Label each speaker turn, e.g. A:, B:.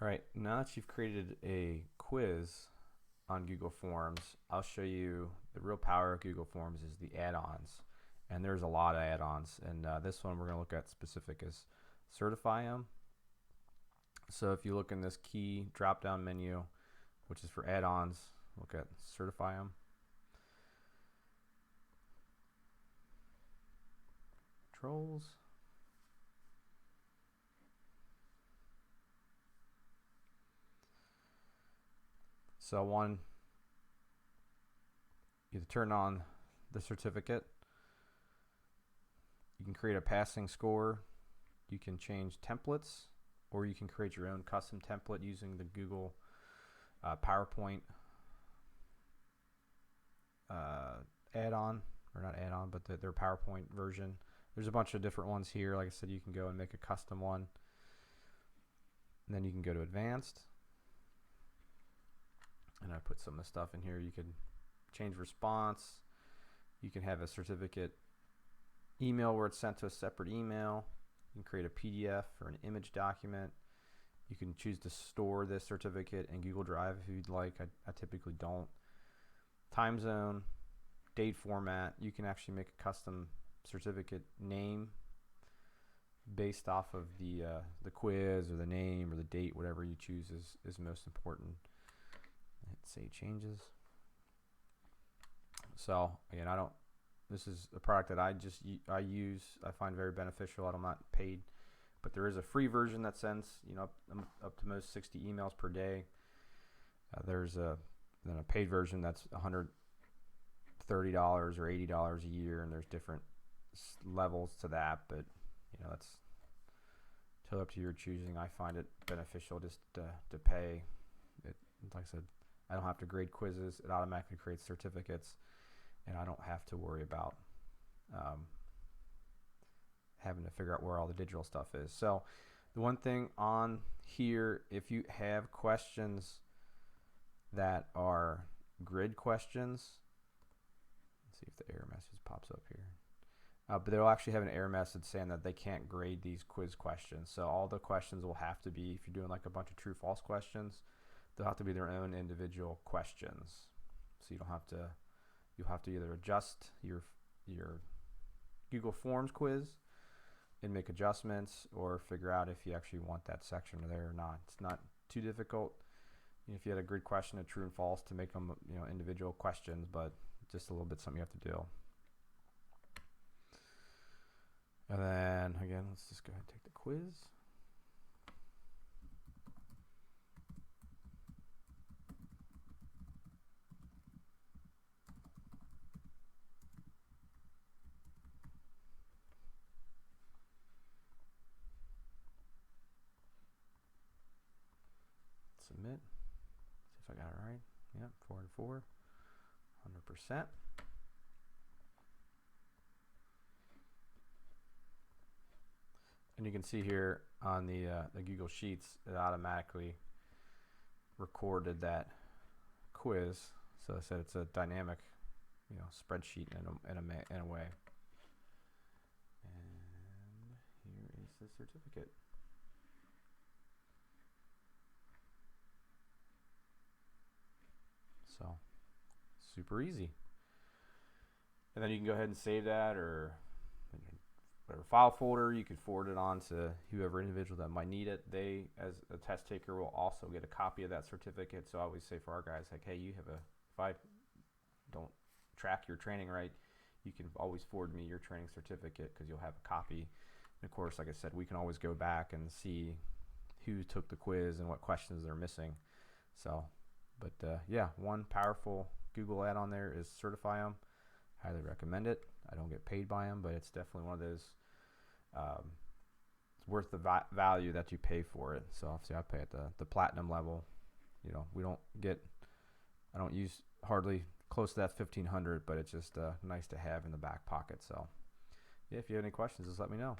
A: All right, now that you've created a quiz on Google Forms, I'll show you the real power of Google Forms is the add-ons. And there's a lot of add-ons, and this one we're going to look at specific as Certify'em. So if you look in this key drop-down menu, which is for add-ons, look at Certify'em. Controls. So one, you turn on the certificate. You can create a passing score. You can change templates, or you can create your own custom template using the Google PowerPoint add-on, or not add-on, but their PowerPoint version. There's a bunch of different ones here. Like I said, you can go and make a custom one. And then you can go to advanced. And I put some of the stuff in here. You can change response. You can have a certificate email where it's sent to a separate email. You can create a PDF or an image document. You can choose to store this certificate in Google Drive if you'd like. I typically don't. Time zone, date format. You can actually make a custom certificate name based off of the quiz or the name or the date, whatever you choose is most important. Hit save changes. So again, this is a product that I use. I find very beneficial. I'm not paid, but there is a free version that sends up to most 60 emails per day. There's then a paid version that's $130 or $80 a year, and there's different levels to that. But that's totally up to your choosing. I find it beneficial just to pay. Like I said, I don't have to grade quizzes. It automatically creates certificates, and I don't have to worry about having to figure out where all the digital stuff is. So the one thing on here, if you have questions that are grid questions, let's see if the error message pops up here. But they'll actually have an error message saying that they can't grade these quiz questions. So all the questions will have to be, if you're doing like a bunch of true-false questions, they'll have to be their own individual questions. So you'll have to either adjust your Google Forms quiz and make adjustments, or figure out if you actually want that section there or not. It's not too difficult. If you had a grid question, a true and false, to make them individual questions, but just a little bit something you have to do. And then again, let's just go ahead and take the quiz. Submit. See if I got it right. Yep, 4 and 4, 100%. And you can see here on the Google Sheets, it automatically recorded that quiz. So I said it's a dynamic, spreadsheet in a way. And here is the certificate. So super easy. And then you can go ahead and save that, or whatever file folder. You could forward it on to whoever individual that might need it. They, as a test taker, will also get a copy of that certificate. So I always say for our guys, like, hey, if I don't track your training right, you can always forward me your training certificate, because you'll have a copy. And of course, like I said, we can always go back and see who took the quiz and what questions they're missing. So, but yeah, one powerful Google add-on there is Certify'em. Highly recommend it. I don't get paid by them, but it's definitely one of those. It's worth the value that you pay for it. So obviously, I pay at the platinum level. I don't use hardly close to that 1,500, but it's just nice to have in the back pocket. So yeah, if you have any questions, just let me know.